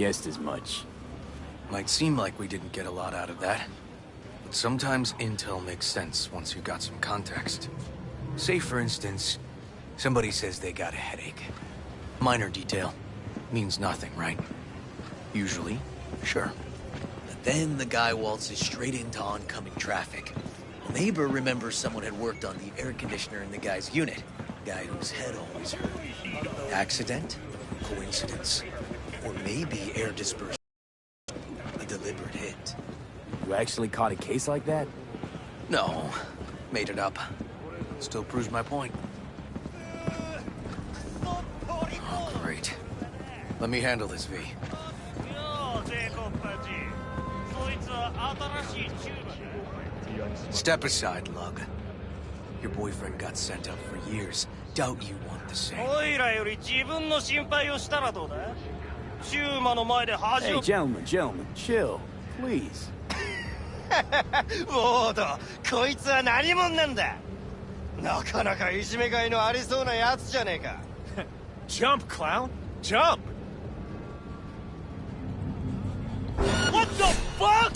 guessed as much. Might seem like we didn't get a lot out of that. But sometimes intel makes sense once you've got some context. Say, for instance, somebody says they got a headache. Minor detail. Means nothing, right? Usually, sure. But then the guy waltzes straight into oncoming traffic. A neighbor remembers someone had worked on the air conditioner in the guy's unit. Guy whose head always hurt. Accident? Coincidence? Or maybe air dispersion. A deliberate hit. You actually caught a case like that? No. Made it up. Still proves my point. Oh, great. Let me handle this, V. Step aside, Lug. Your boyfriend got sent up for years. Doubt you want the same. Hey, gentlemen, chill. Please. ウォード、こいつは何者なんだ。なかなかいじめがいのありそうなやつじゃねえか。Jump, clown! Jump! What the fuck?God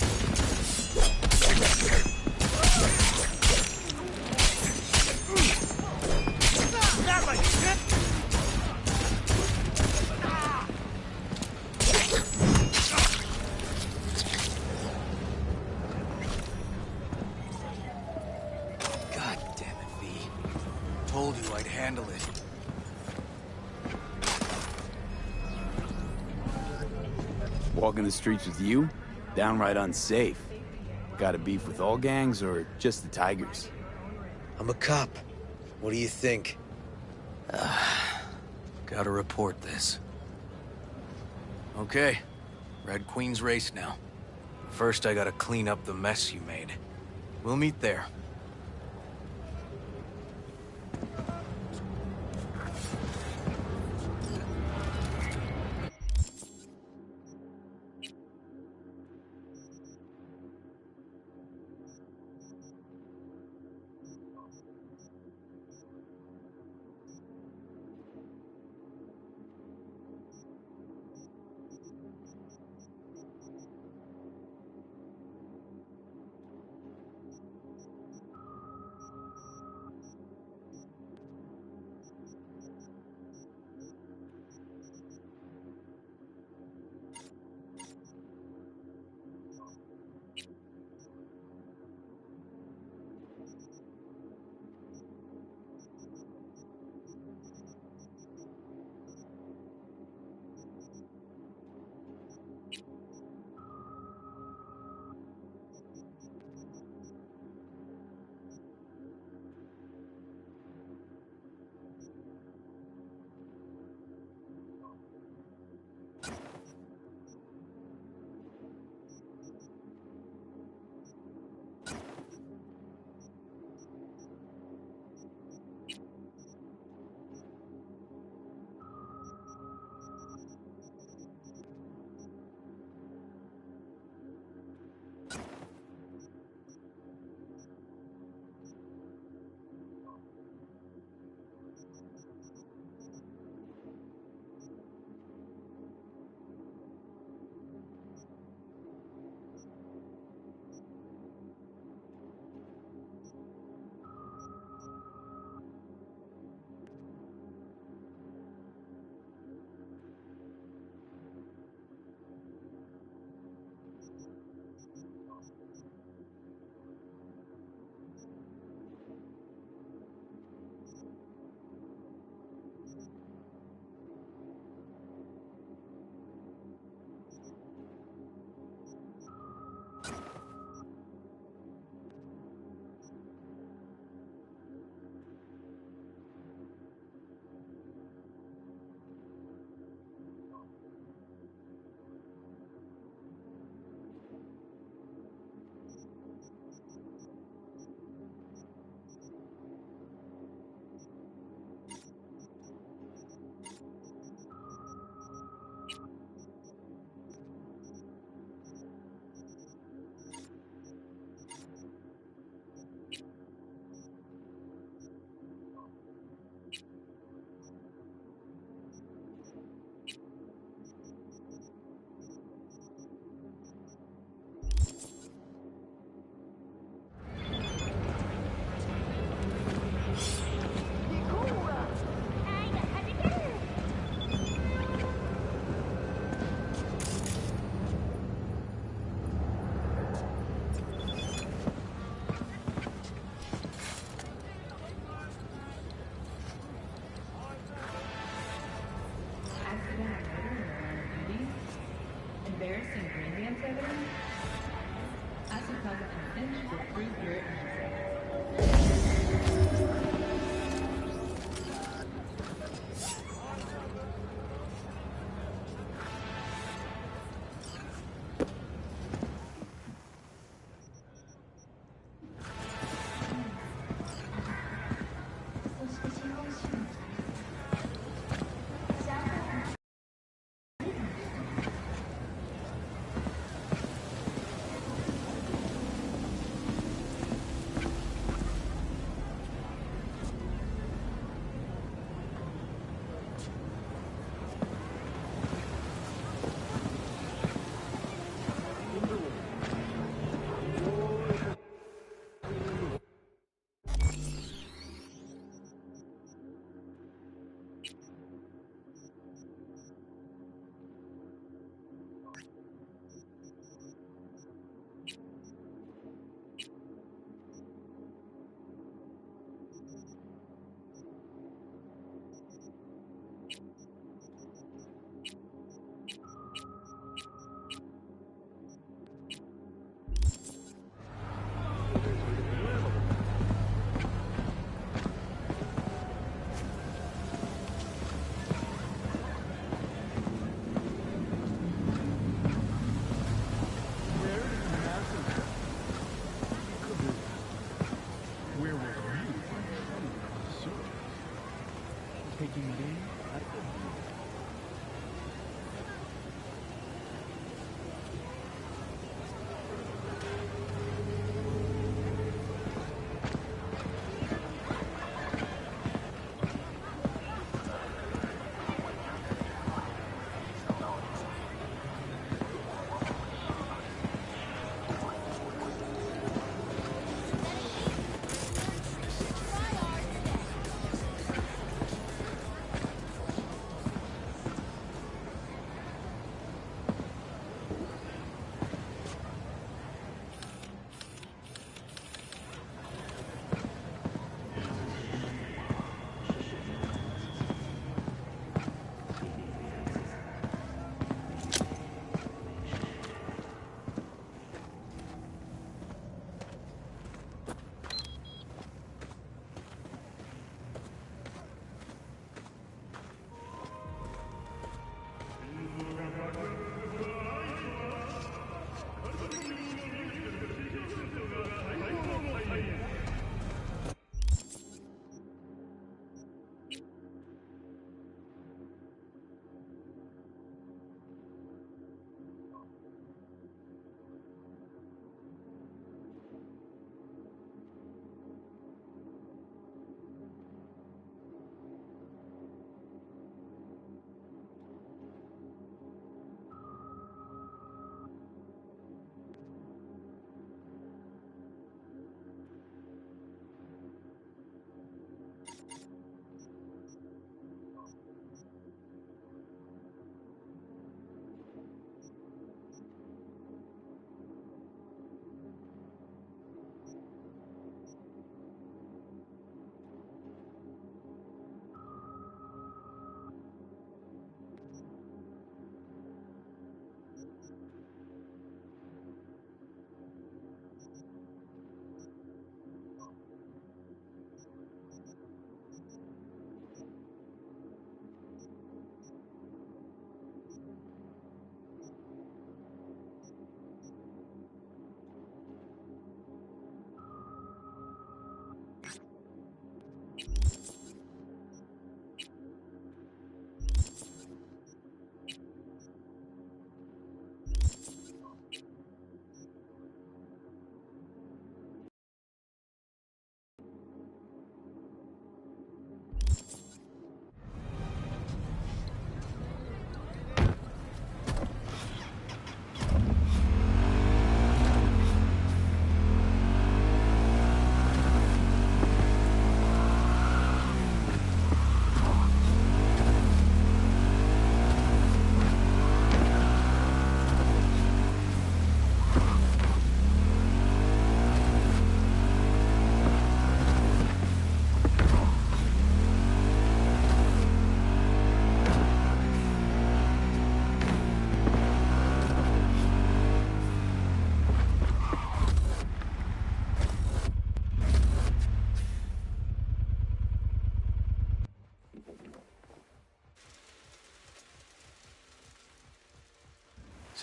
damn it, V. Told you I'd handle it. Walking the streets with you? Downright unsafe. Got a beef with all gangs or just the Tigers? I'm a cop. What do you think? Gotta report this. Okay. Red Queen's race now. First, I gotta clean up the mess you made. We'll meet there. embarrassing romance evidence? I suppose a convention will prove your innocence.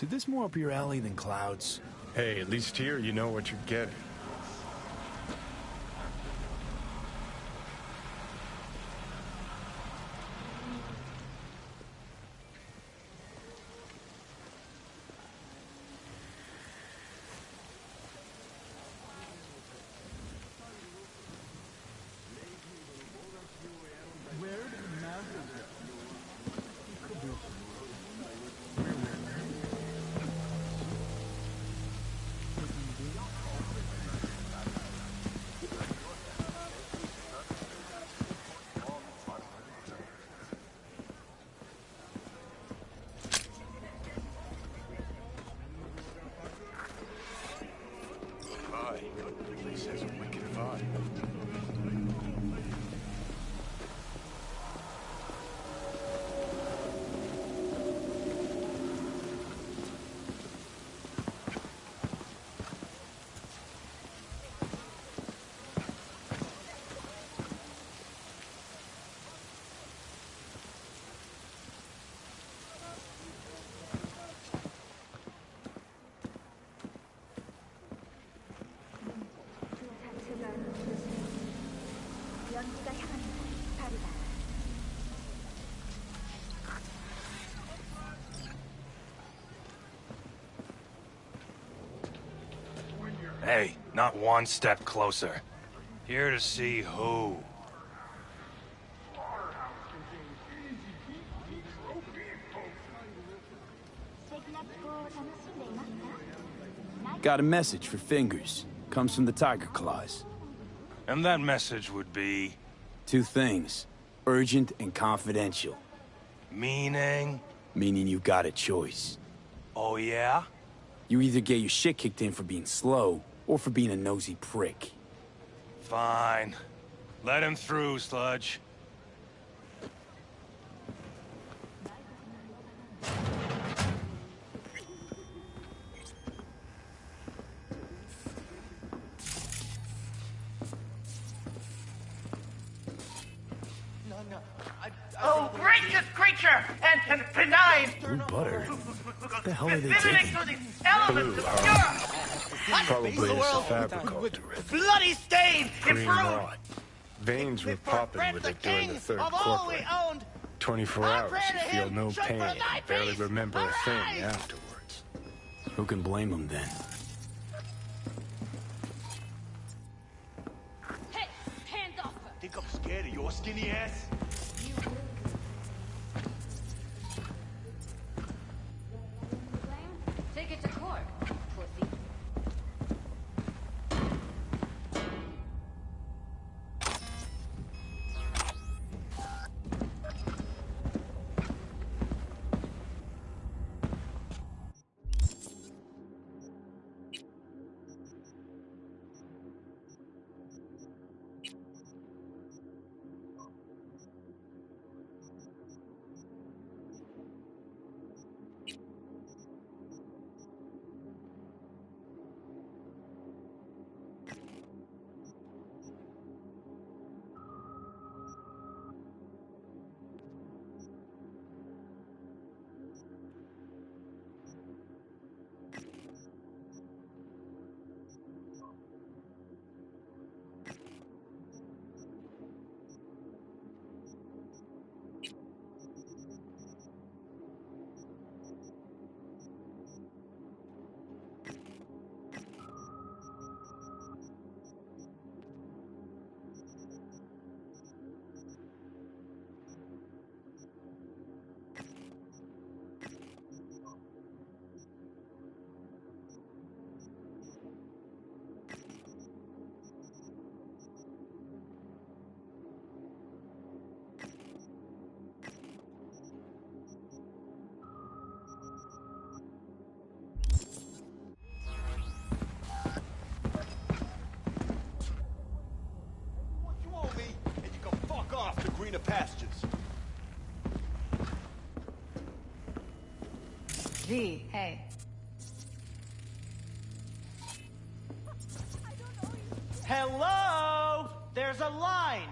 is this more up your alley than Cloud's? Hey, at least here you know what you're getting. Place has a wicked vibe. Hey, not one step closer. Here to see who? Got a message for Fingers. Comes from the Tiger Claws. And that message would be... Two things. Urgent and confidential. Meaning? Meaning you got a choice. Oh yeah? You either get your shit kicked in for being slow, or for being a nosy prick. Fine. Let him through, Sludge. Oh, gracious creature and benign! Blue butter? What the hell are they Visiting taking? to the elements of pure! Probably a Cyberpunk. Bloody stain! Green Improved! rot. Veins were popping with it during the third quarter. 24 hours, you feel no pain, and barely remember a thing afterwards. Who can blame them then? Hey, hands off her! Think I'm scared of your skinny ass? Take it to court, pussy. Greener pastures. Gee, hey. Hello? There's a line.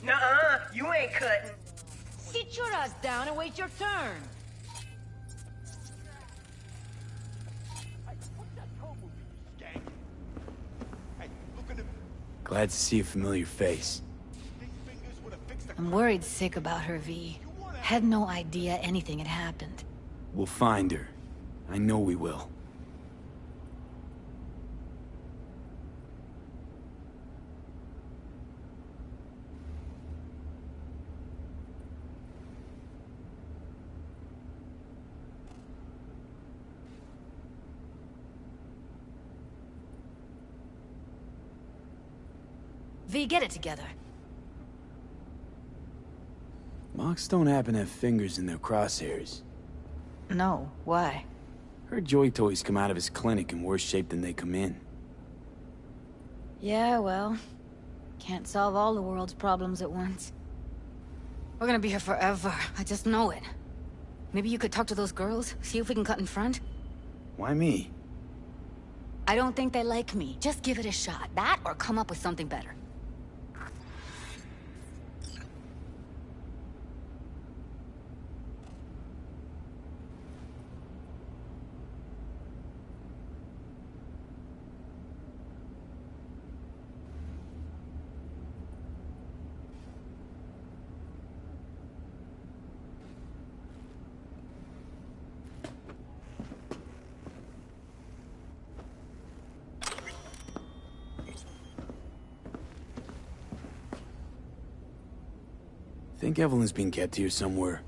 Nuh-uh, you ain't cutting. Sit your ass down and wait your turn. Glad to see a familiar face. I'm worried sick about her, V. Had no idea anything had happened. We'll find her. I know we will. V, get it together. Mocs don't happen to have fingers in their crosshairs. No, why? Heard Joy Toys come out of his clinic in worse shape than they come in. Yeah, well, can't solve all the world's problems at once. We're gonna be here forever, I just know it. Maybe you could talk to those girls, see if we can cut in front? Why me? I don't think they like me. Just give it a shot. That or come up with something better. Think Evelyn's been kept here somewhere.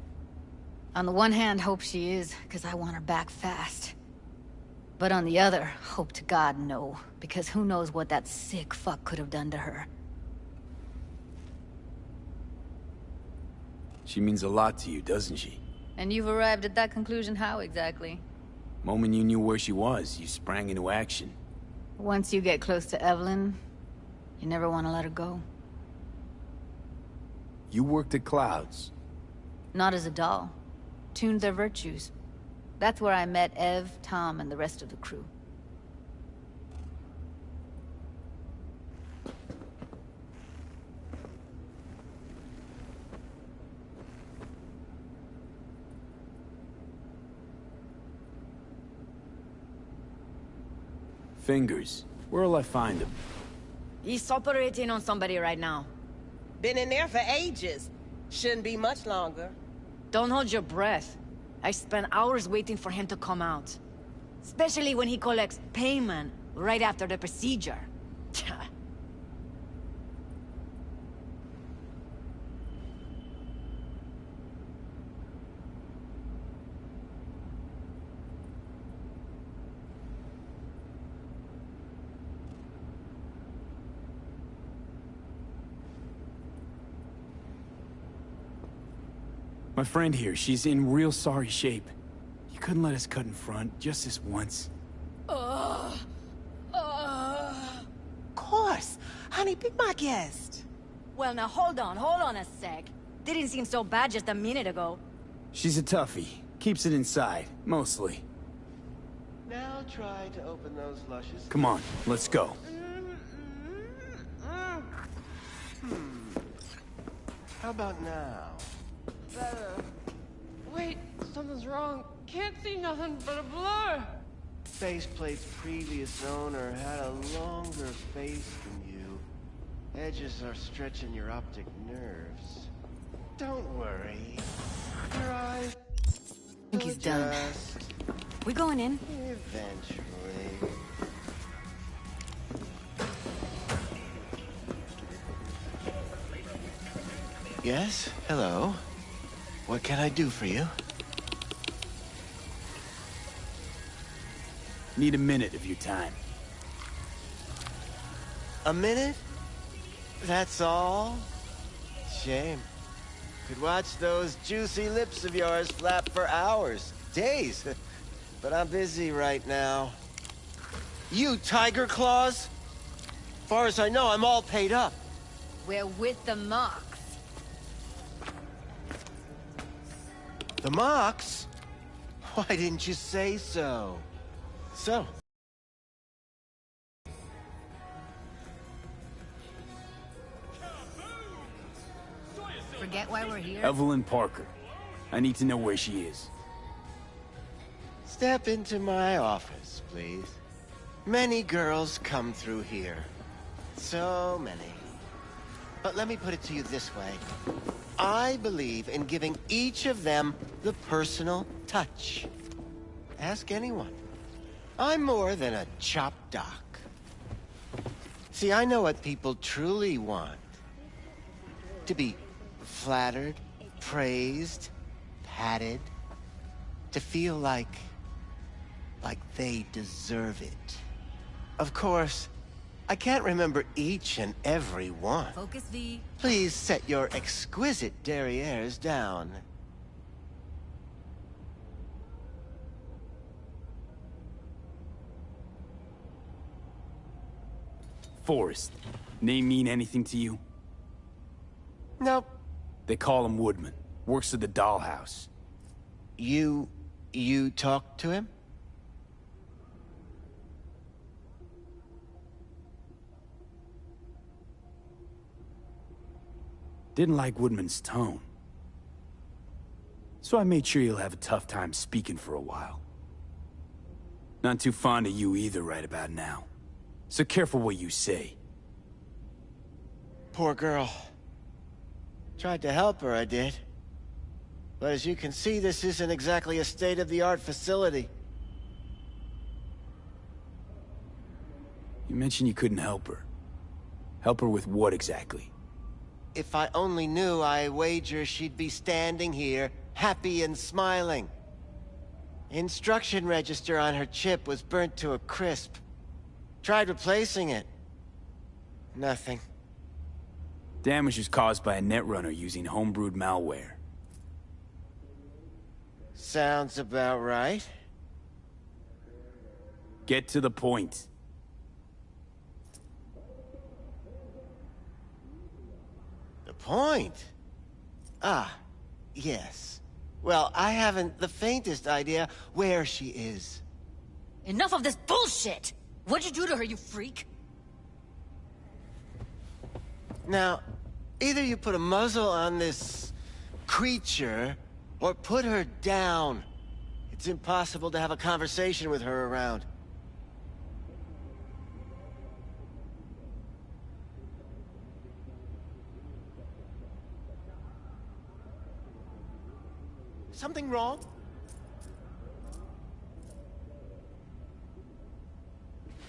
On the one hand, hope she is, because I want her back fast. But on the other, hope to God no, because who knows what that sick fuck could have done to her. She means a lot to you, doesn't she? And you've arrived at that conclusion how exactly? Moment you knew where she was, you sprang into action. Once you get close to Evelyn, you never want to let her go. You worked at Clouds. Not as a doll. Tuned their virtues. That's where I met Ev, Tom, and the rest of the crew. Fingers. Where'll I find them? He's operating on somebody right now. Been in there for ages. Shouldn't be much longer. Don't hold your breath. I spent hours waiting for him to come out. Especially when he collects payment right after the procedure. My friend here, she's in real sorry shape. You couldn't let us cut in front, just this once. Of course. Honey, be my guest. Well, now hold on a sec. Didn't seem so bad just a minute ago. She's a toughie. Keeps it inside, mostly. Now try to open those luscious... Come on, let's go. How about now? Better. Wait, something's wrong. Can't see nothing but a blur. Faceplate's previous owner had a longer face than you. Edges are stretching your optic nerves. Don't worry. Your eyes... I think he's done. We going in? Eventually. Yes? Hello? What can I do for you? Need a minute of your time. A minute? That's all? Shame. Could watch those juicy lips of yours flap for hours, days. But I'm busy right now. You Tiger Claws? Far as I know, I'm all paid up. We're with the Mocs. The Mocs? Why didn't you say so? So? Forget why we're here? Evelyn Parker. I need to know where she is. Step into my office, please. Many girls come through here. So many. But let me put it to you this way. I believe in giving each of them the personal touch. Ask anyone. I'm more than a chop doc. See, I know what people truly want. To be flattered, praised, patted. To feel like they deserve it. Of course, I can't remember each and every one. Focus, V. Please set your exquisite derrieres down. Forrest. Name mean anything to you? Nope. They call him Woodman. Works at the dollhouse. You talked to him? Didn't like Woodman's tone. So I made sure he'll have a tough time speaking for a while. Not too fond of you either right about now. So careful what you say. Poor girl. Tried to help her, I did. But as you can see, this isn't exactly a state-of-the-art facility. You mentioned you couldn't help her. Help her with what exactly? If I only knew, I wager she'd be standing here, happy and smiling. Instruction register on her chip was burnt to a crisp. Tried replacing it. Nothing. Damage was caused by a netrunner using homebrewed malware. Sounds about right. Get to the point. The point? Ah, yes. Well, I haven't the faintest idea where she is. Enough of this bullshit! What'd you do to her, you freak? Now, either you put a muzzle on this creature, or put her down. It's impossible to have a conversation with her around. Something wrong?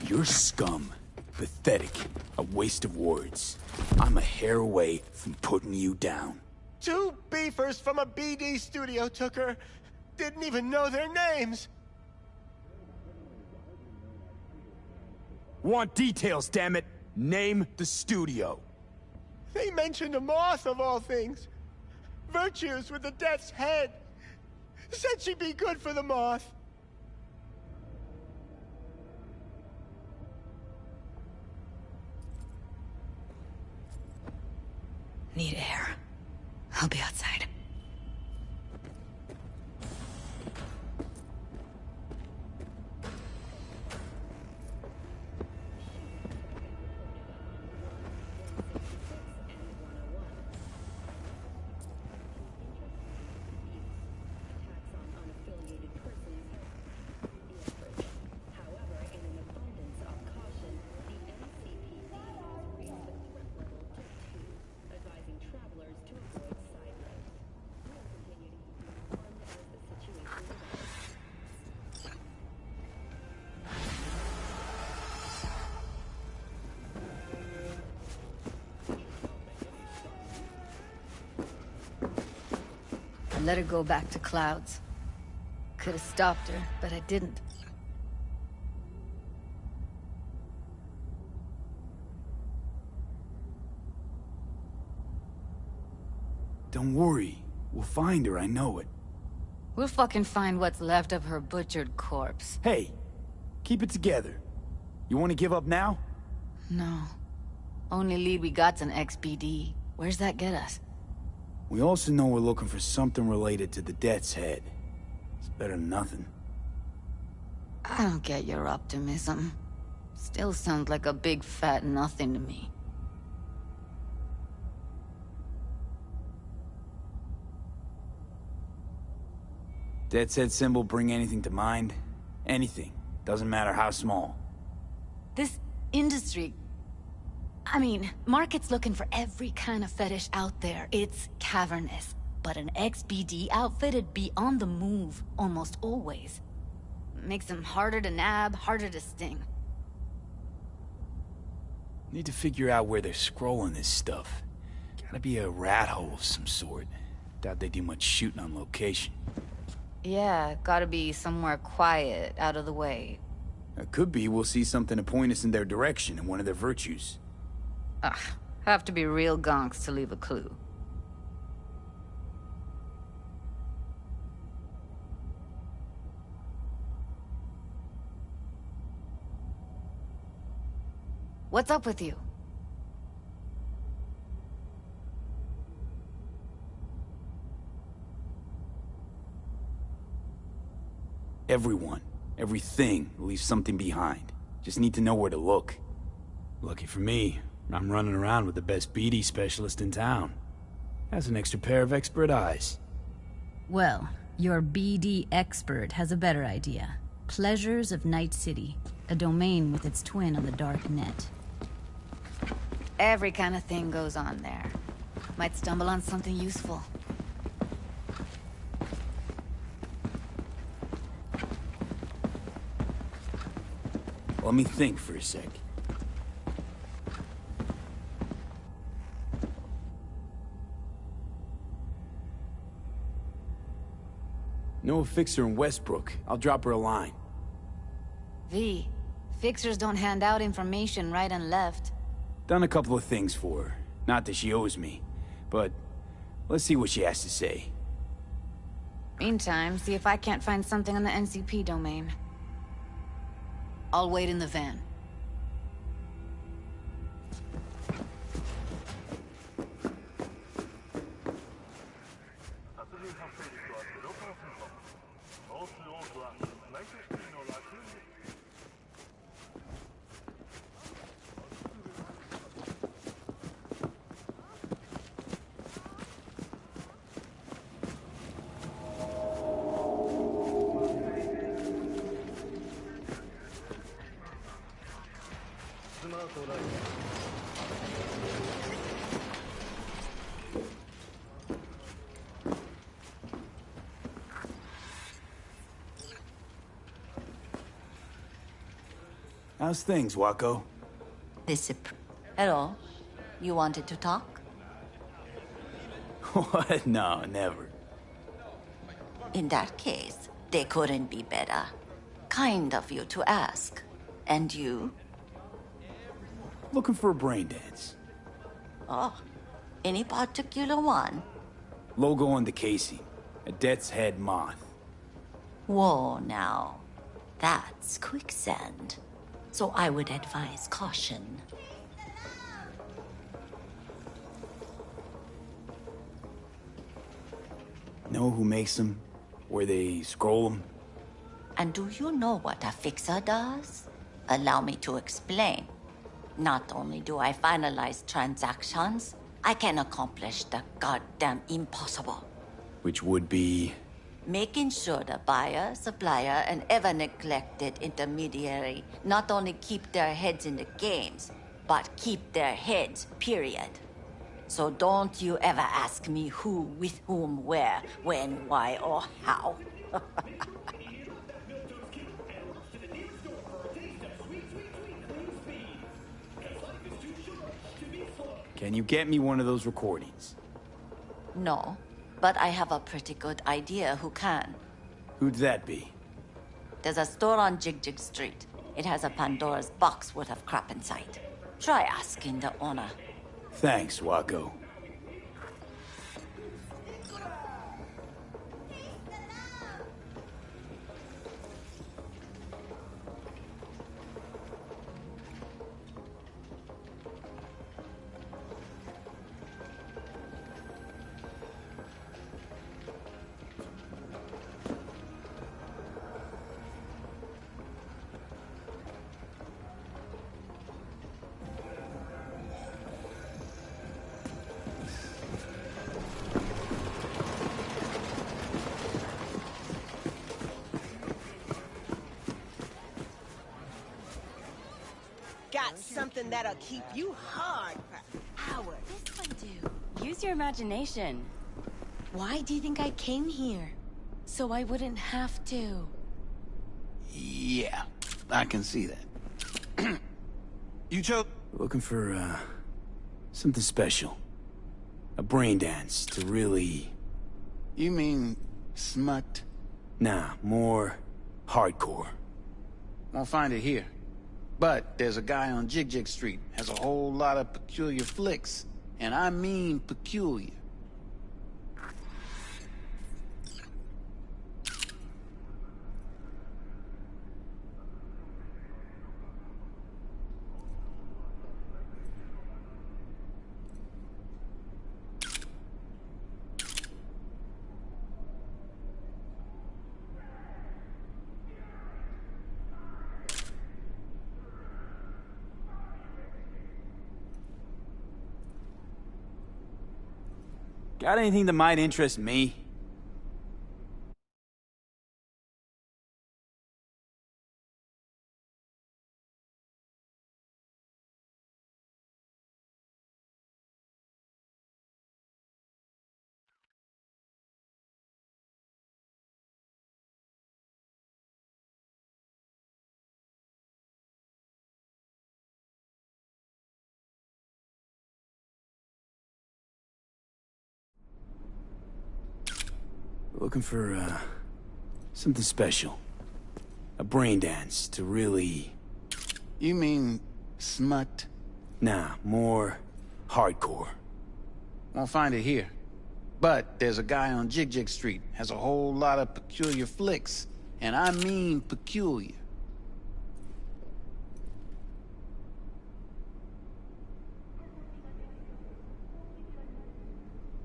You're scum. Pathetic. A waste of words. I'm a hair away from putting you down. 2 beefers from a BD studio took her. Didn't even know their names. Want details, damn it. Name the studio. They mentioned a moth of all things. Virtues with the death's head. Said she'd be good for the moth. Need air. I'll be outside. I let her go back to Clouds. Could have stopped her, but I didn't. Don't worry. We'll find her, I know it. We'll fucking find what's left of her butchered corpse. Hey, keep it together. You want to give up now? No. Only lead we got's an XBD. Where's that get us? We also know we're looking for something related to the Death's Head. It's better than nothing. I don't get your optimism. Still sounds like a big fat nothing to me. Death's Head symbol bring anything to mind? Anything. Doesn't matter how small. This industry... I mean, Market's looking for every kind of fetish out there. It's cavernous. But an ex-BD outfit'd be on the move, almost always. Makes them harder to nab, harder to sting. Need to figure out where they're scrolling this stuff. Gotta be a rat hole of some sort. Doubt they do much shooting on location. Yeah, gotta be somewhere quiet, out of the way. It could be we'll see something to point us in their direction and one of their virtues. Ugh, have to be real gonks to leave a clue. What's up with you? Everyone, everything leaves something behind. Just need to know where to look. Lucky for me, I'm running around with the best BD specialist in town. Has an extra pair of expert eyes. Well, your BD expert has a better idea. Pleasures of Night City, a domain with its twin on the dark net. Every kind of thing goes on there. Might stumble on something useful. Let me think for a sec. Know a fixer in Westbrook. I'll drop her a line. V, fixers don't hand out information right and left. Done a couple of things for her. Not that she owes me, but let's see what she has to say. Meantime, see if I can't find something on the NCP domain. I'll wait in the van. How's things, Wako? Hello? You wanted to talk? What? No, never. In that case, they couldn't be better. Kind of you to ask. And you? Looking for a brain dance. Oh, any particular one? Logo on the casing. A death's head moth. Whoa, now. That's quicksand. So I would advise caution. Know who makes them? Where they scroll them? And do you know what a fixer does? Allow me to explain. Not only do I finalize transactions, I can accomplish the goddamn impossible. Which would be... Making sure the buyer, supplier, and ever-neglected intermediary not only keep their heads in the games, but keep their heads, period. So don't you ever ask me who, with whom, where, when, why, or how. Can you get me one of those recordings? No, but I have a pretty good idea who can. Who'd that be? There's a store on Jig Jig Street. It has a Pandora's box worth of crap inside. Try asking the owner. Thanks, Wako. got something that'll keep you hard for hours. This one do. Use your imagination. Why do you think I came here? So I wouldn't have to. Yeah, I can see that. You chose... Looking for, something special. A brain dance to really... You mean smut? Nah, more hardcore. Won't find it here. But there's a guy on Jig Street, has a whole lot of peculiar flicks. And I mean peculiar. Got anything that might interest me? Looking for, something special. A brain dance to really... You mean smut? Nah, more hardcore. Won't find it here. But there's a guy on Jig Street, has a whole lot of peculiar flicks. And I mean peculiar.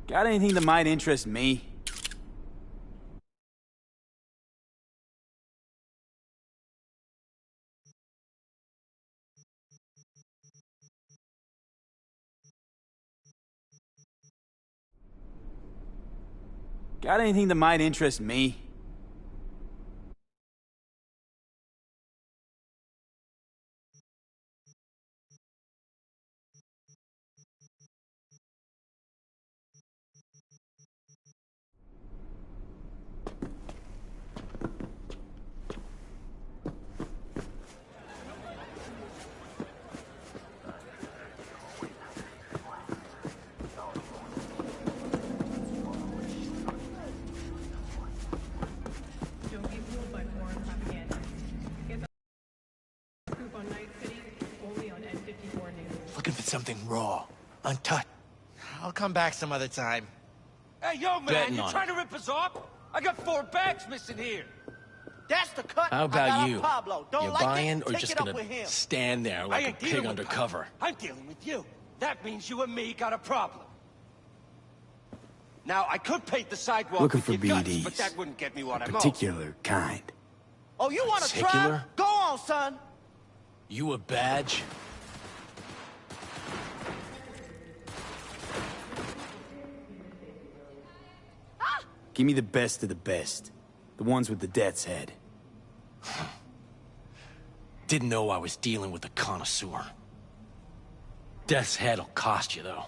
Got anything that might interest me? Got anything that might interest me? Don't be fooled by foreign propaganda. Get the scoop on Night City only on N54 News. Looking for something raw, untouched. I'll come back some other time. Hey, yo, man, Betting you on trying to rip us off? I got 4 bags missing here. That's the cut. How I got about off you? Pablo. Don't You like buying it? or Take just it up gonna with him. stand there I like a ain't dealing pig with undercover? Pablo. I'm dealing with you. That means you and me got a problem. Now, I could paint the sidewalk Looking with for your guts, BDs. but that wouldn't get me what A I'm particular kind. Oh, you want to try? Particular? Go on, son. You a badge? Give me the best of the best. The ones with the death's head. Didn't know I was dealing with a connoisseur. Death's head'll cost you, though.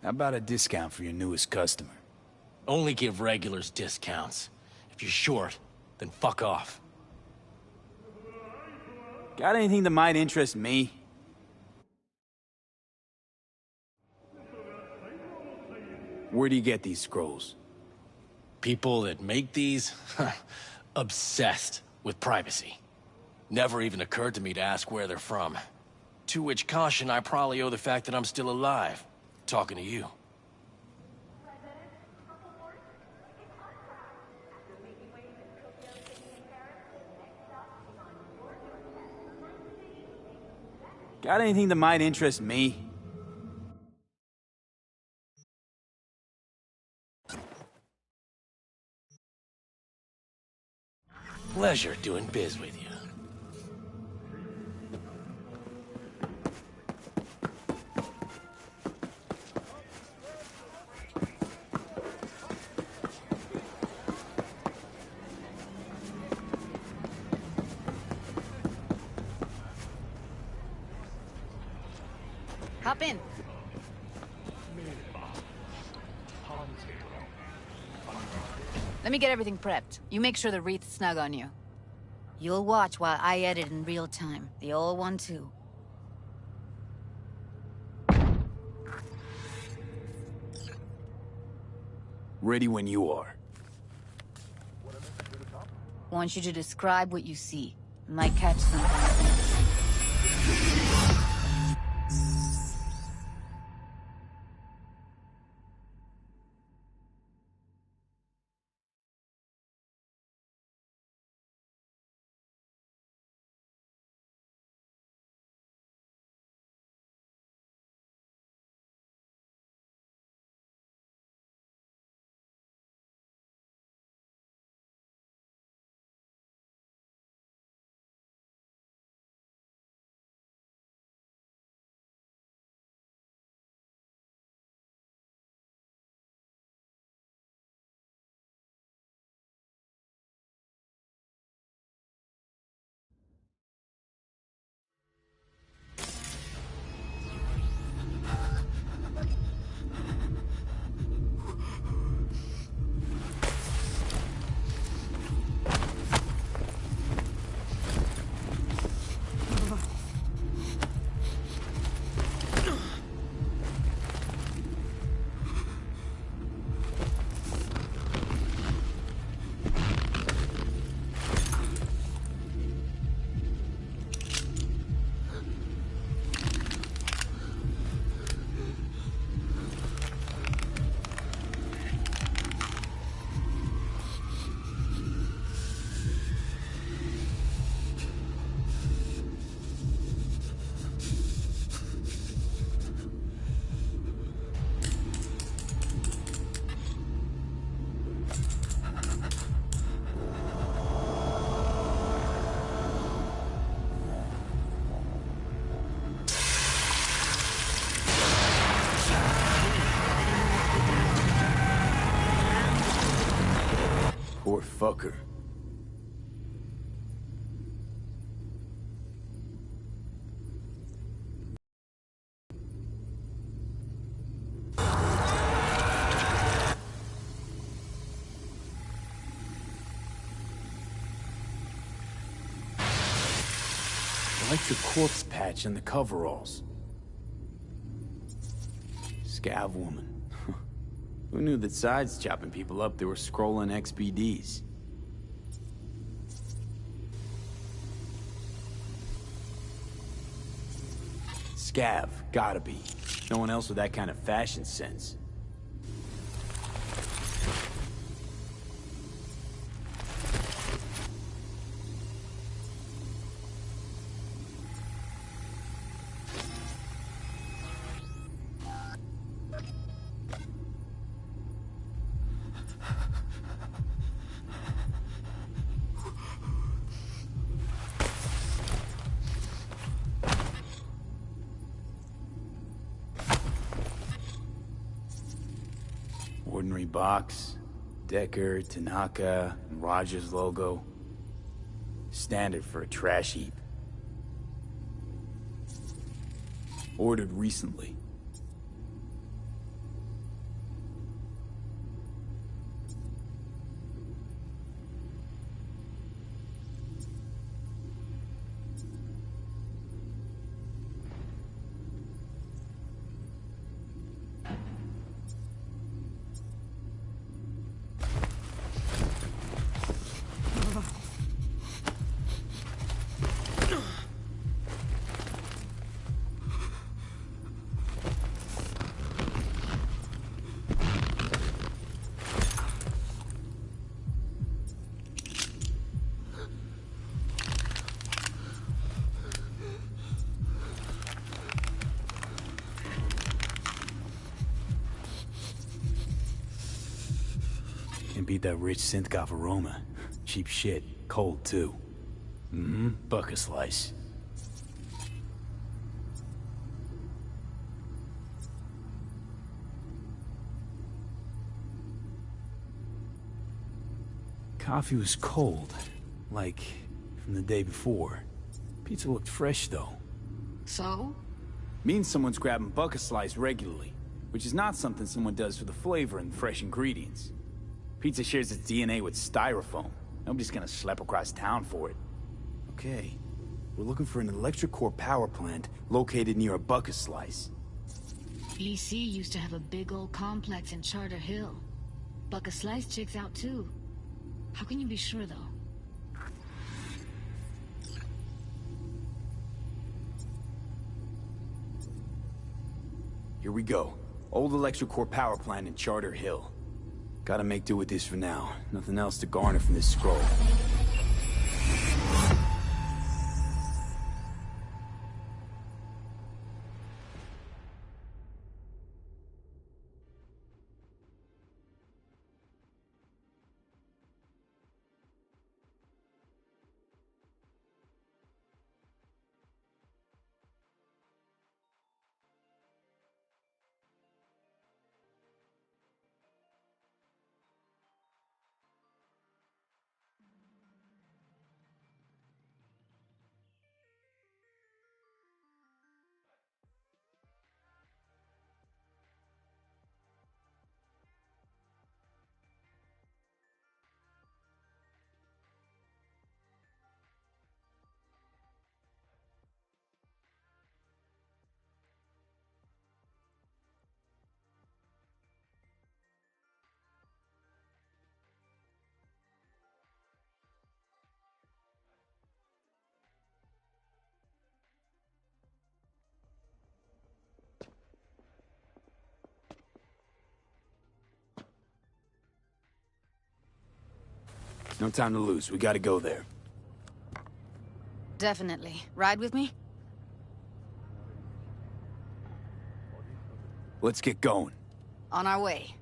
How about a discount for your newest customer? Only give regulars discounts. If you're short, then fuck off. Got anything that might interest me? Where do you get these scrolls? People that make these, obsessed with privacy. Never even occurred to me to ask where they're from. To which caution I probably owe the fact that I'm still alive, talking to you. Got anything that might interest me? Pleasure doing biz with you. Hop in. Let me get everything prepped. You make sure the wreath's snug on you. You'll watch while I edit in real time. The old one, too. Ready when you are. Want you to describe what you see. Might catch something. Poor fucker. I like your corpse patch and the coveralls. Scav woman. Who knew that sides chopping people up, they were scrolling XBDs? Scav, gotta be. No one else with that kind of fashion sense. Ordinary box, Decker, Tanaka, and Rogers logo. Standard for a trash heap. Ordered recently. Can beat that rich synth-goth aroma. Cheap shit. Cold, too. Mm-hmm. Buck a slice. Coffee was cold. Like, from the day before. Pizza looked fresh, though. So? Means someone's grabbing bucket slice regularly, which is not something someone does for the flavor and fresh ingredients. Pizza shares its DNA with styrofoam. Nobody's gonna schlep across town for it. Okay, we're looking for an electric core power plant located near a bucket slice. EC used to have a big old complex in Charter Hill. Bucket Slice checks out too. How can you be sure though? Here we go. Old electric core power plant in Charter Hill. Gotta make do with this for now. Nothing else to garner from this scroll. No time to lose. We gotta go there. Definitely. Ride with me? Let's get going. On our way.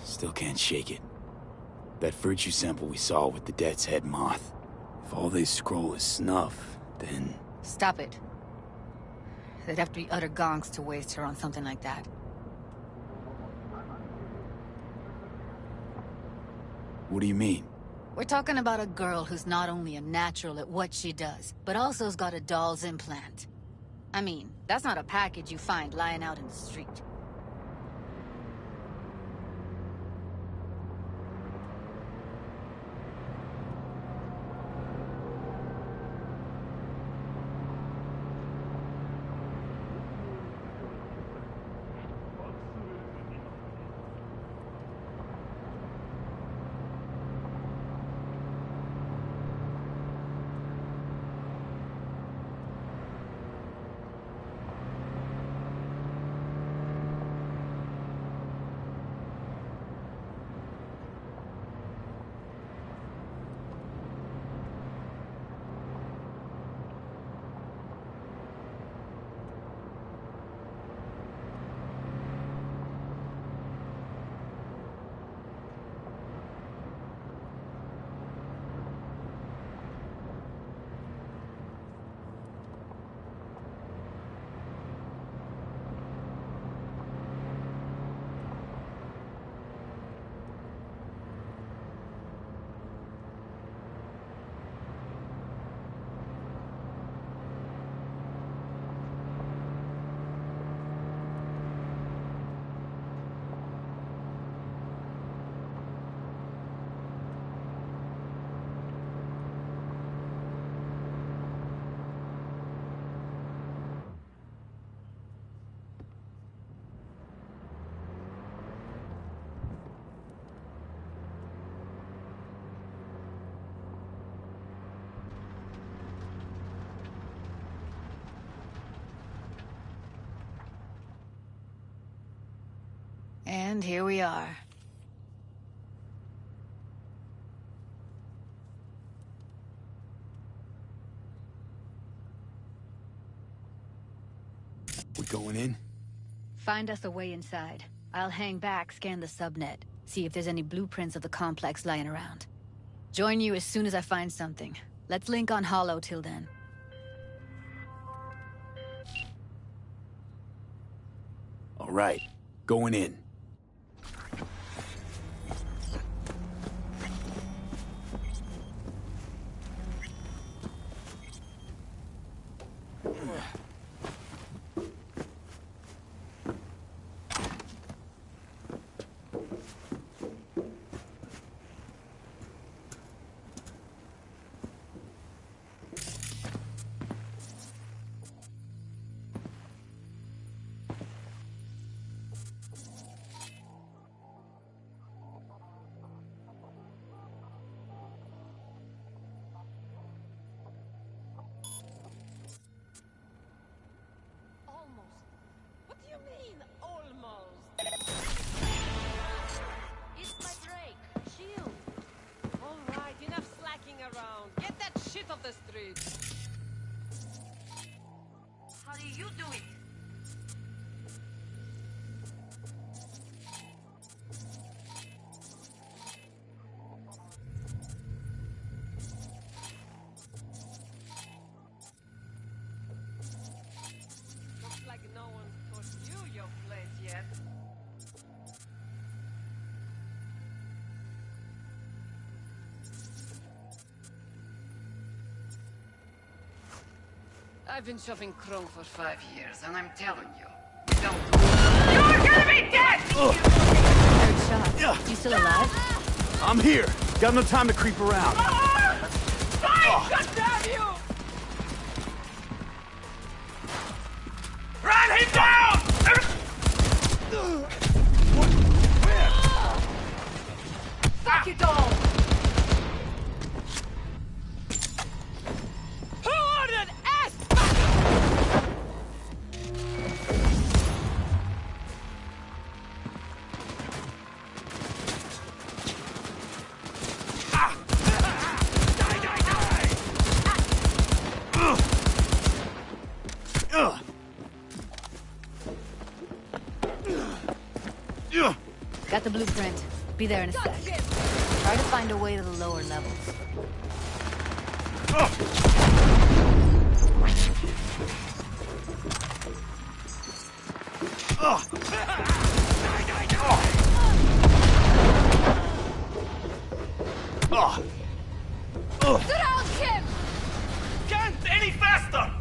Still can't shake it. That virtue sample we saw with the Death's Head moth. If all they scroll is snuff, then... Stop it. They'd have to be utter gonks to waste her on something like that. What do you mean? We're talking about a girl who's not only a natural at what she does, but also's got a doll's implant. I mean, that's not a package you find lying out in the street. And here we are. We going in? Find us a way inside. I'll hang back, scan the subnet, see if there's any blueprints of the complex lying around. Join you as soon as I find something. Let's link on Hollow till then. All right, going in. shit off the street. How do you do it? Looks like no one's taught you your place yet. I've been shopping chrome for 5 years, and I'm telling you, don't. You're gonna be dead! Third shot. You still alive? I'm here. Got no time to creep around. Fine! God damn you! Run him down! Suck it all! Who ordered ass? Got the blueprint. Be there in a sec. Try to find a way to the lower levels. Surround him! Can't any faster!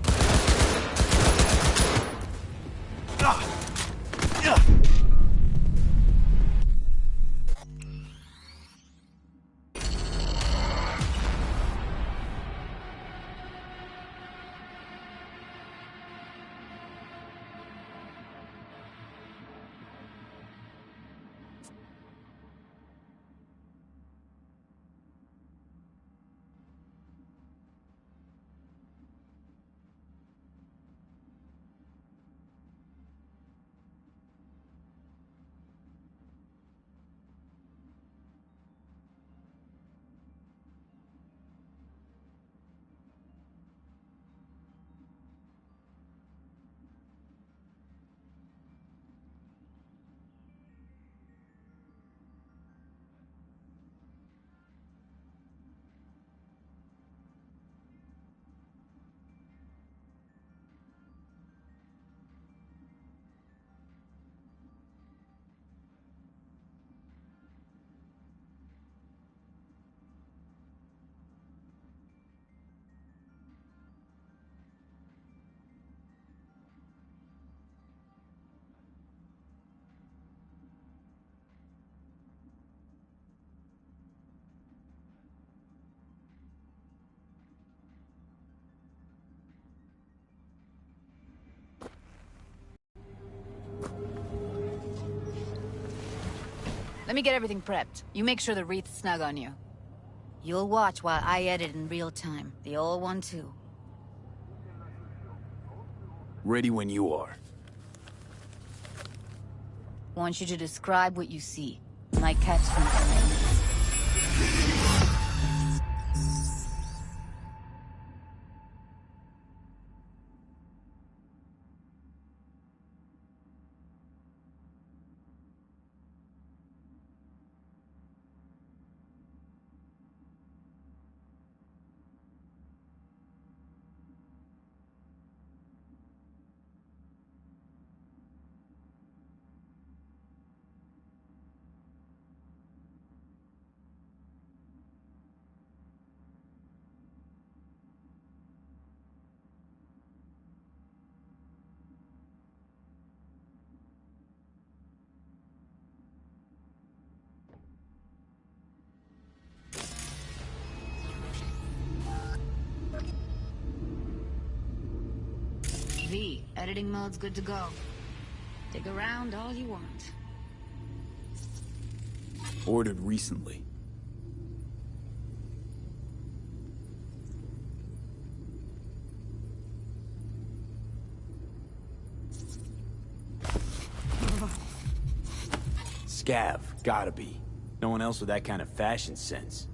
Let me get everything prepped. You make sure the wreath's snug on you. You'll watch while I edit in real time. The old one, too. Ready when you are. Want you to describe what you see. Might catch something. V, editing mode's good to go. Dig around all you want. Ordered recently. Scav, gotta be. No one else with that kind of fashion sense.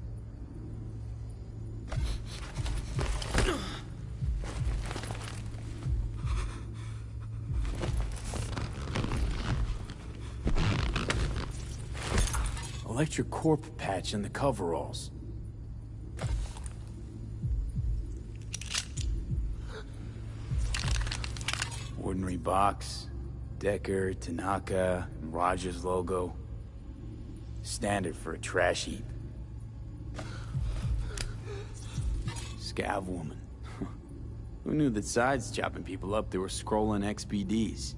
electric corp patch in the coveralls. Ordinary box. Decker, Tanaka, and Rogers logo. Standard for a trash heap. Scav woman. Who knew that sides chopping people up, they were scrolling XBDs?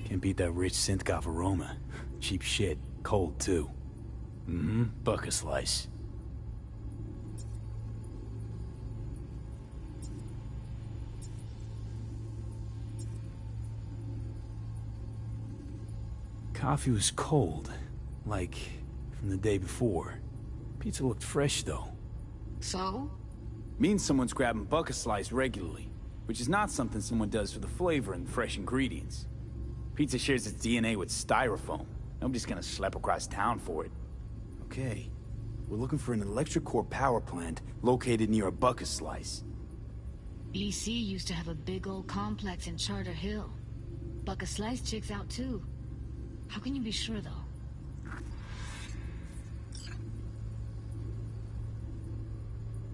Can't beat that rich synth-goth aroma. Cheap shit. Cold, too. Mm-hmm. Buck a slice. Coffee was cold. Like, from the day before. Pizza looked fresh, though. So? Means someone's grabbing buck a slice regularly. Which is not something someone does for the flavor and fresh ingredients. Pizza shares its DNA with styrofoam. Nobody's gonna schlep across town for it. Okay. We're looking for an electric core power plant located near a buck a slice. EC used to have a big old complex in Charter Hill. Buck a Slice checks out too. How can you be sure, though?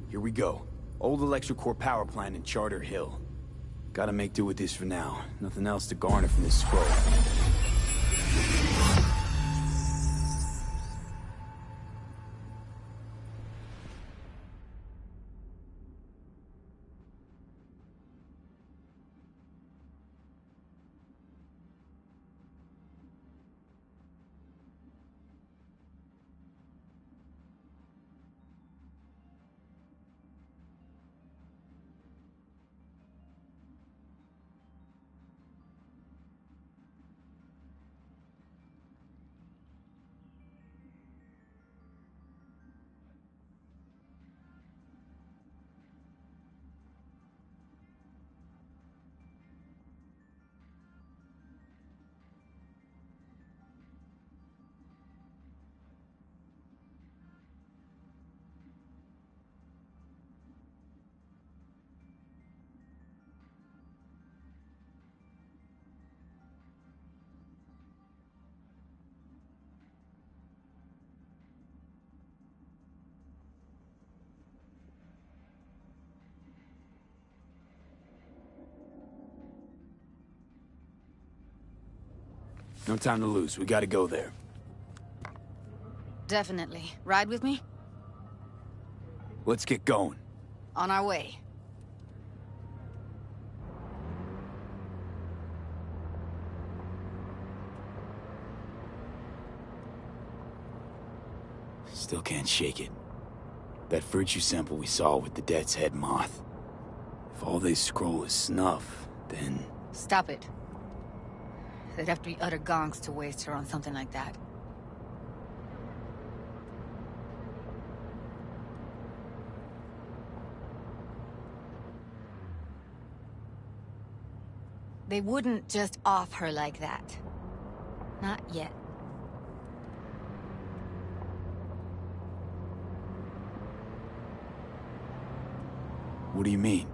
Here we go. Old electric core power plant in Charter Hill. Gotta make do with this for now. Nothing else to garner from this scroll. No time to lose. We gotta go there. Definitely. Ride with me? Let's get going. On our way. Still can't shake it. That virtue sample we saw with the Death's Head moth. If all they scroll is snuff, then... Stop it. They'd have to be utter gonks to waste her on something like that. They wouldn't just off her like that. Not yet. What do you mean?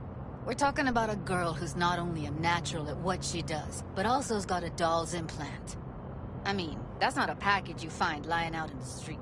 We're talking about a girl who's not only a natural at what she does, but also's got a doll's implant. I mean, that's not a package you find lying out in the street.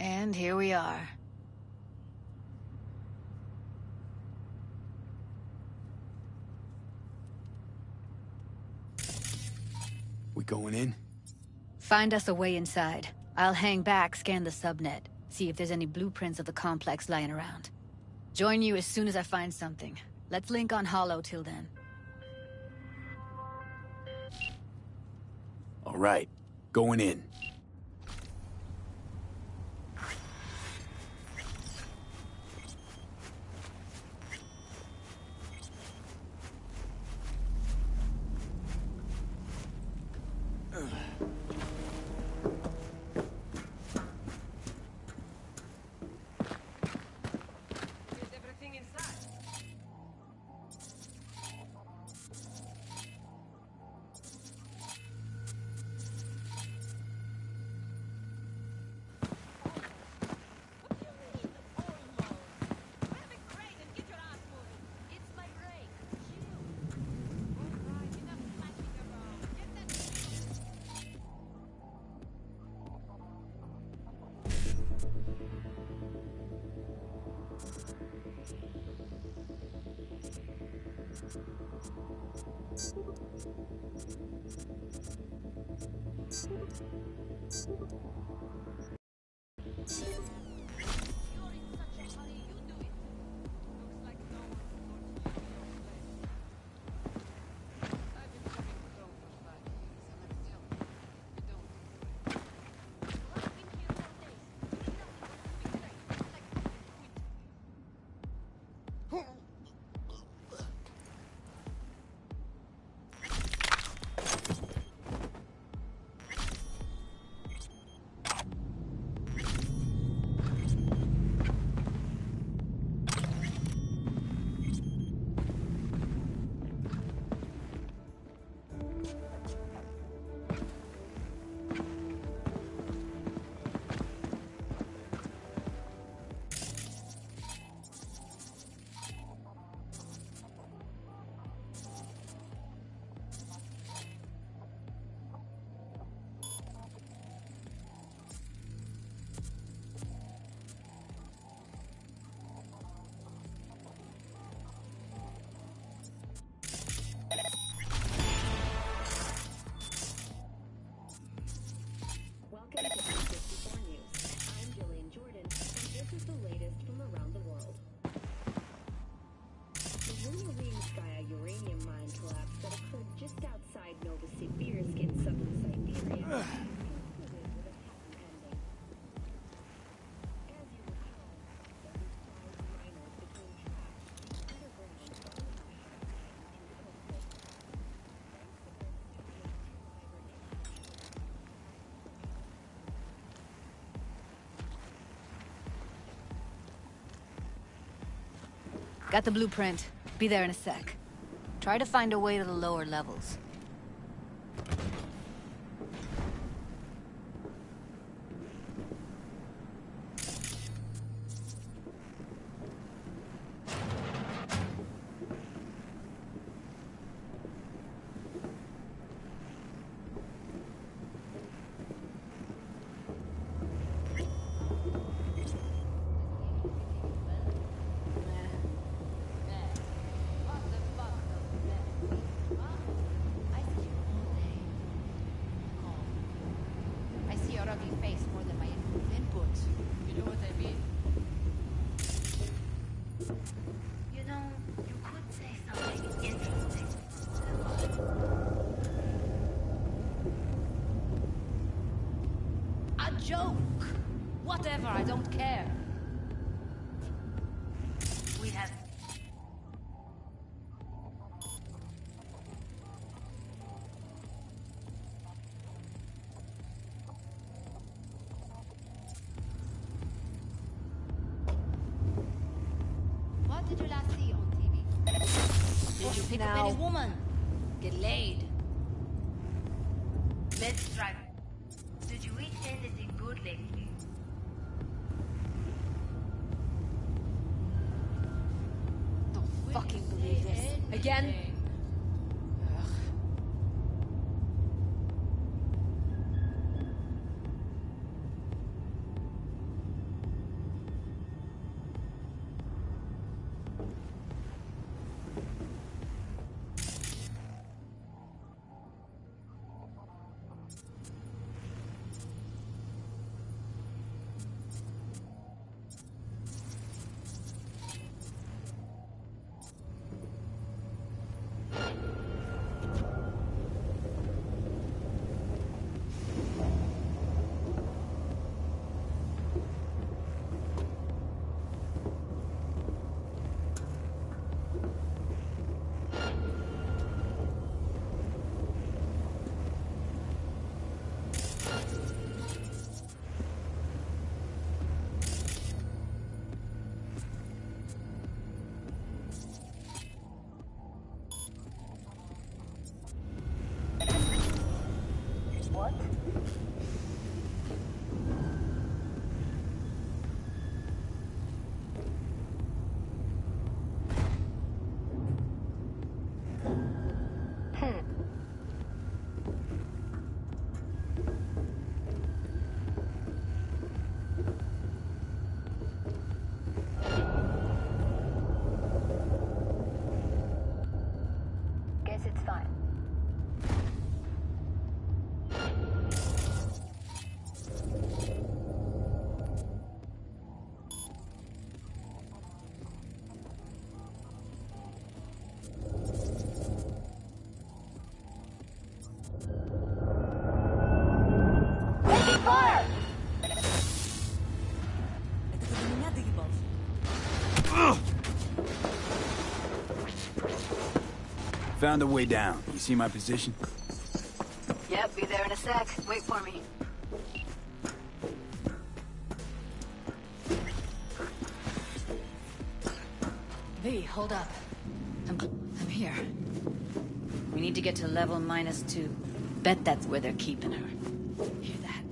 And here we are. We going in? Find us a way inside. I'll hang back, scan the subnet, see if there's any blueprints of the complex lying around. Join you as soon as I find something. Let's link on Hollow till then. All right, going in. Is everything inside? Got the blueprint. Be there in a sec. Try to find a way to the lower levels. I see your ugly face more than my input. You know what I mean? You know, you could say something interesting. A joke! Whatever, I don't care. We have... What did you last see on TV? Did you pick up any woman? Get laid? Let's try. Did you eat anything good lately? Don't fucking believe this. Again? What? Guess it's fine. Taking fire! Found a way down. You see my position? Yep, be there in a sec. Wait for me. V, hold up. I'm here. We need to get to level -2. Bet that's where they're keeping her. Hear that?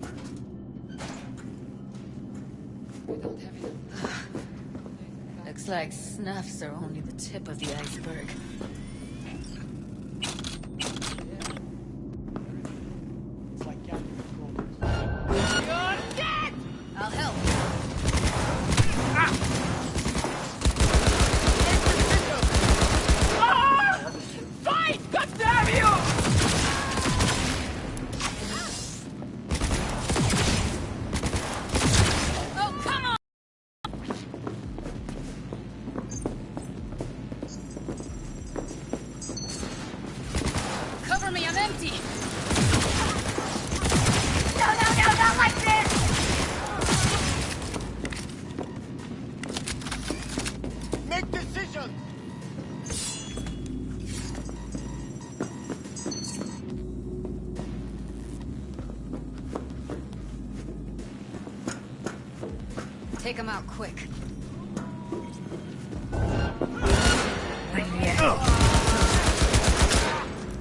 Looks like snuffs are only the tip of the iceberg. I'll help. Fight! God damn you! Oh, come on! Cover me, I'm empty! No, not like this! Make decisions! Take him out quick.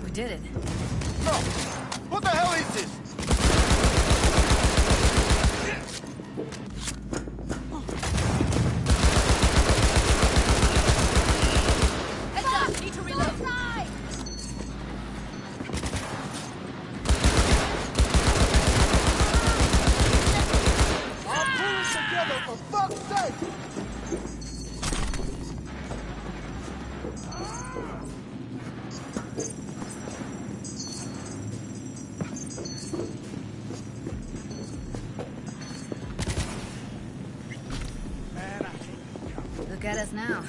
We did it. No! What the hell is this? Heads up! Need to reload. I'll pull it together for fuck's sake! Look at us now.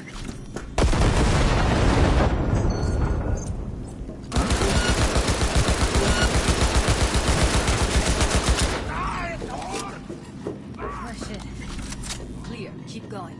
Oh shit. Clear. Keep going.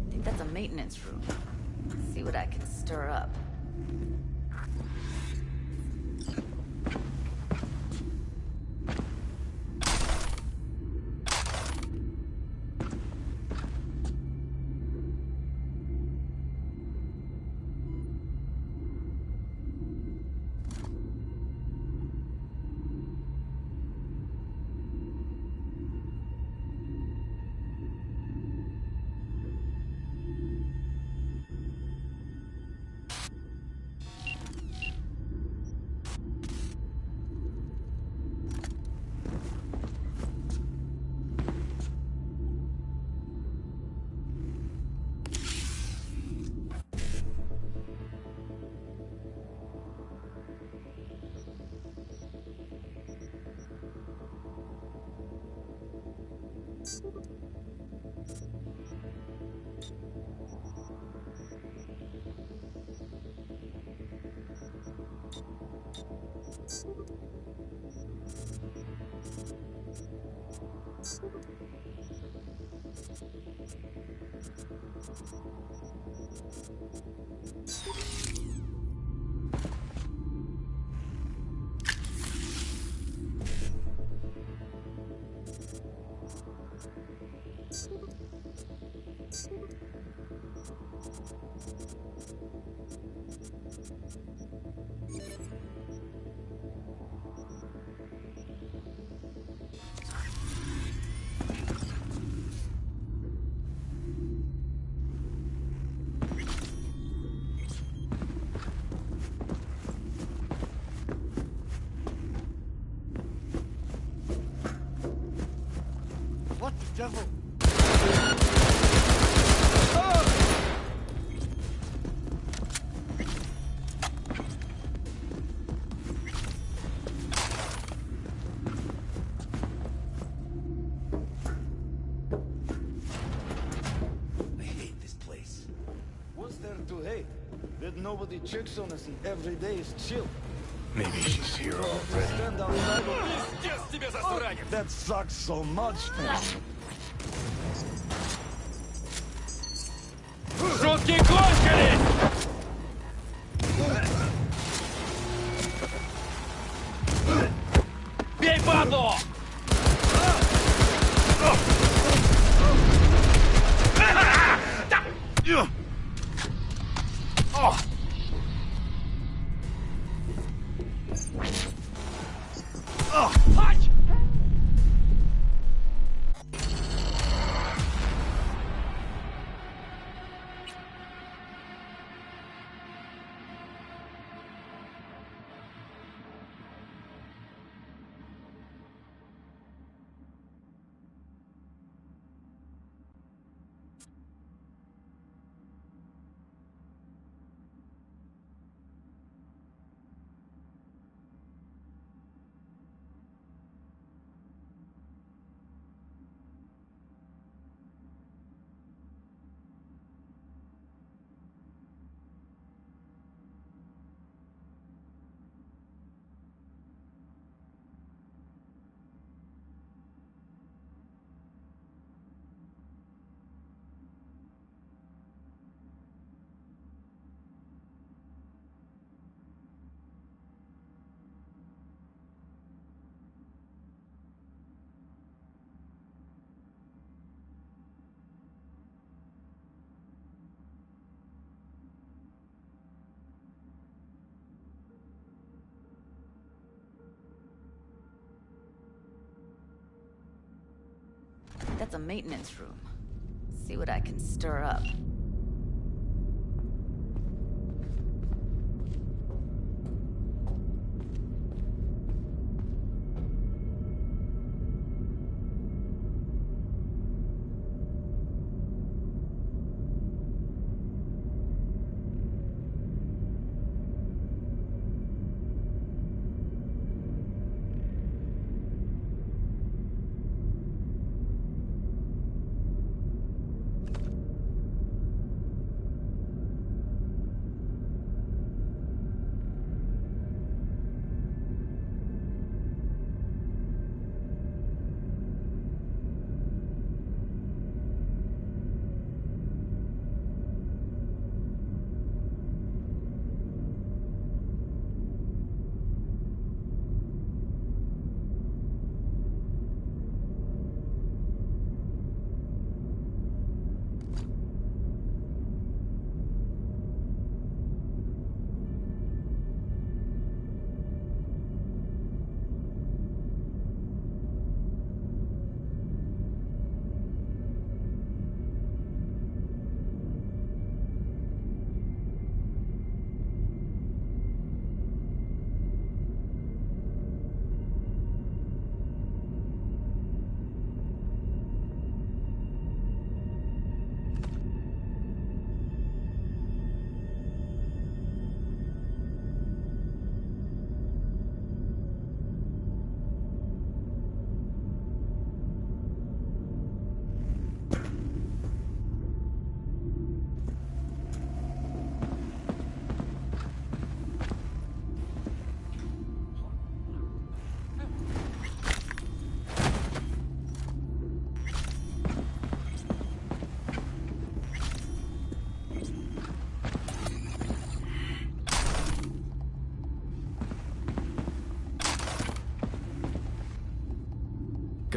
I think that's a maintenance room. See what I can stir up. What the devil? I hate this place. What's there to hate? That nobody checks on us and every day is chill. Maybe she's here already. Stand outside of that sucks so much, man. Шутки кончились! Бей падлу! That's a maintenance room. See what I can stir up.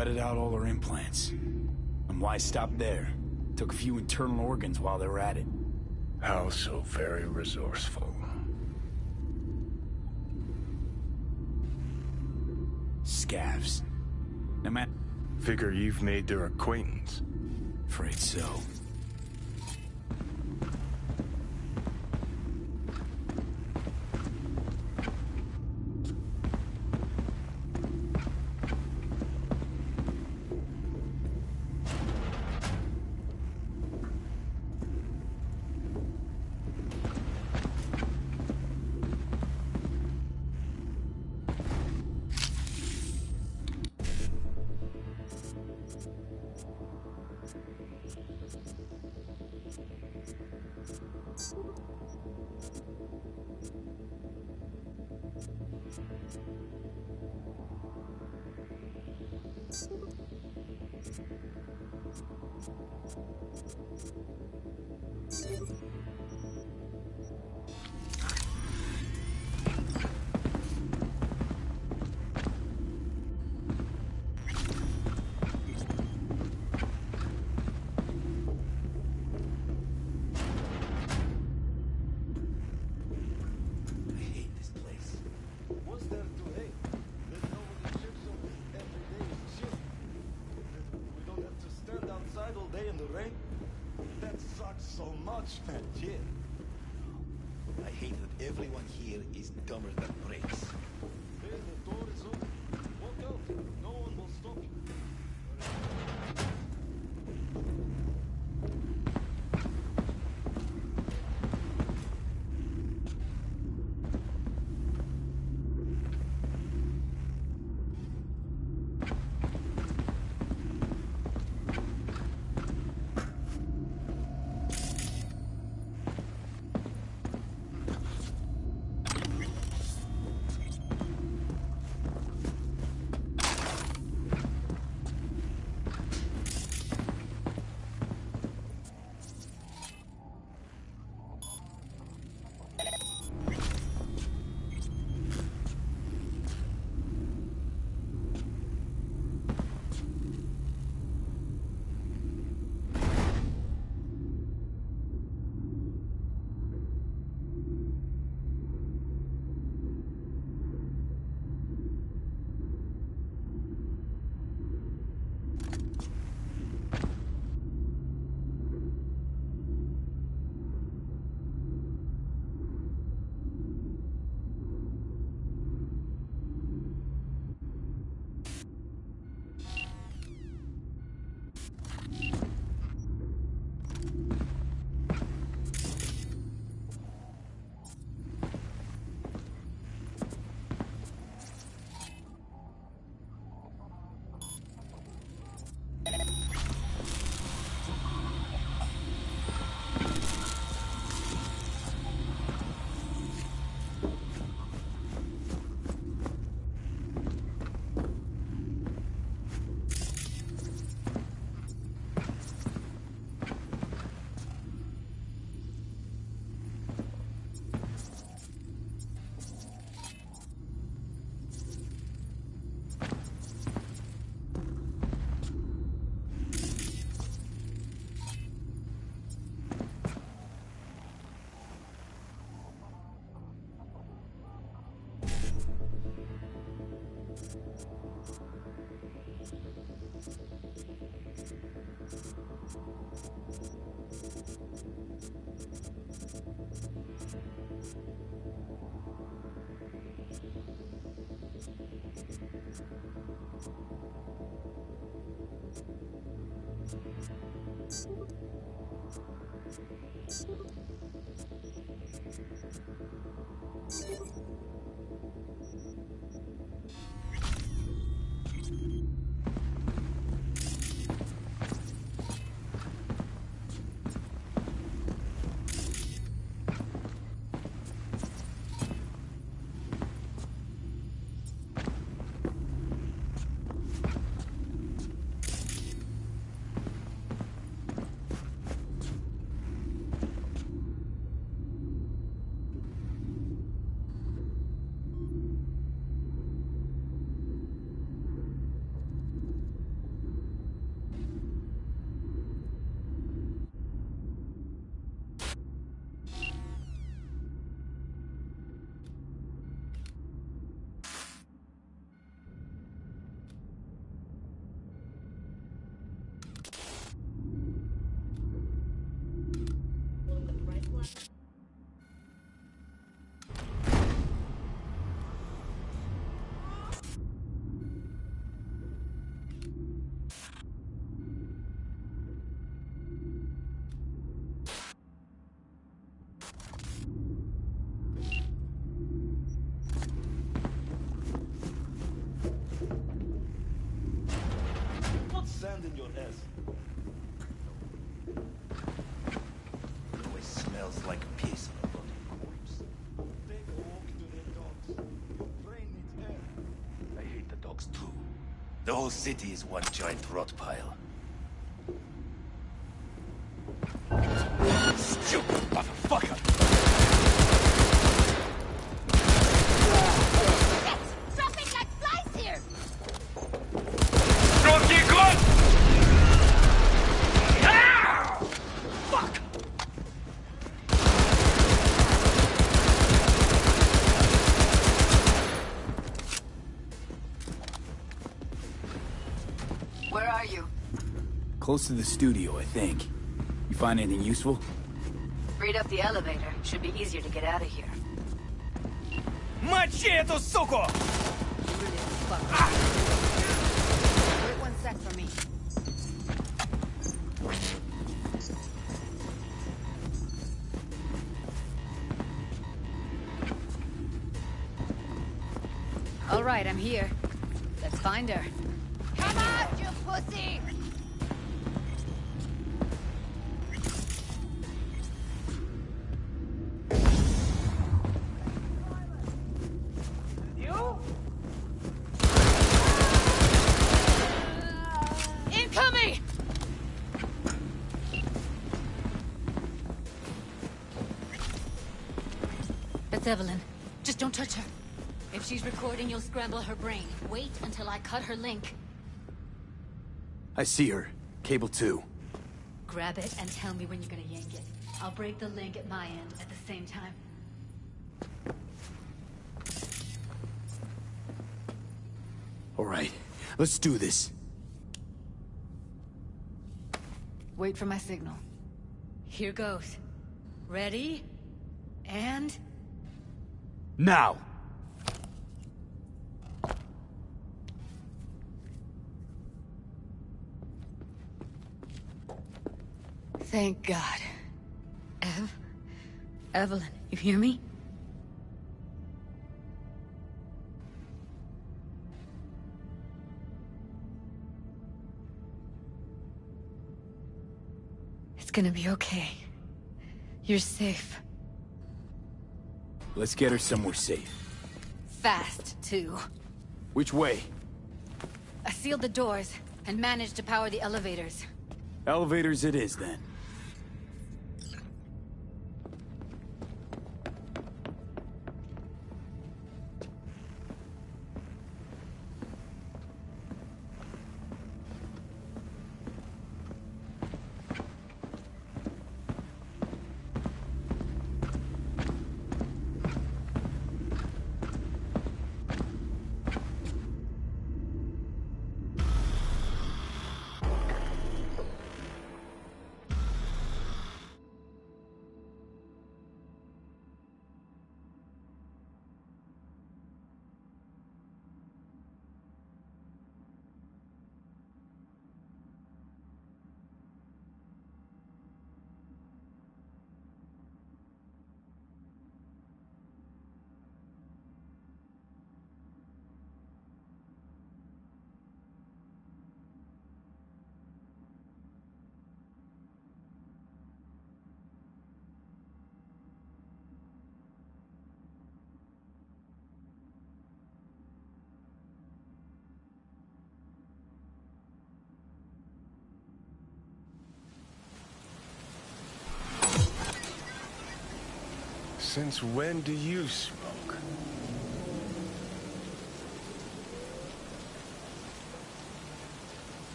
gutted out all her implants. And why stop there? Took a few internal organs while they were at it. How so very resourceful. Scavs. No matter. Figure you've made their acquaintance. Afraid so. Man, yeah. I hate that everyone here is dumber than bricks. Hey, the door is open. Walk out. No one will stop you. Put sand in your ass. It always smells like piss on a bloody corpse. Take a walk to the dogs. Your brain needs air. I hate the dogs too. The whole city is one giant rot pile. Stupid motherfucker! Dropping like flies here! Руки год! Fuck! Where are you? Close to the studio, I think. You find anything useful? Freed up the elevator. Should be easier to get out of here. Мочи эту суку! Wait 1 sec for me. All right, I'm here. Let's find her. Come out, you pussy! You? Incoming! That's Evelyn. Just don't touch her. If she's recording, you'll scramble her brain. Wait until I cut her link. I see her. Cable 2. Grab it and tell me when you're gonna yank it. I'll break the link at my end at the same time. All right, let's do this. Wait for my signal. Here goes. Ready? And... Now! Thank God. Evelyn, you hear me? It's gonna be okay. You're safe. Let's get her somewhere safe. Fast, too. Which way? I sealed the doors and managed to power the elevators. Elevators it is, then. Since when do you smoke?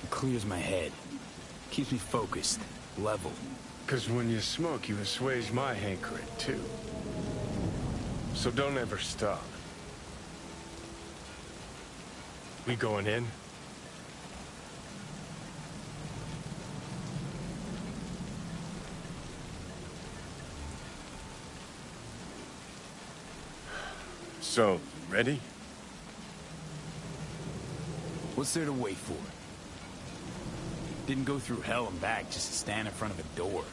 It clears my head. Keeps me focused, level. Because when you smoke, you assuage my hankering, too. So don't ever stop. We going in? So, ready? What's there to wait for? Didn't go through hell and back just to stand in front of a door.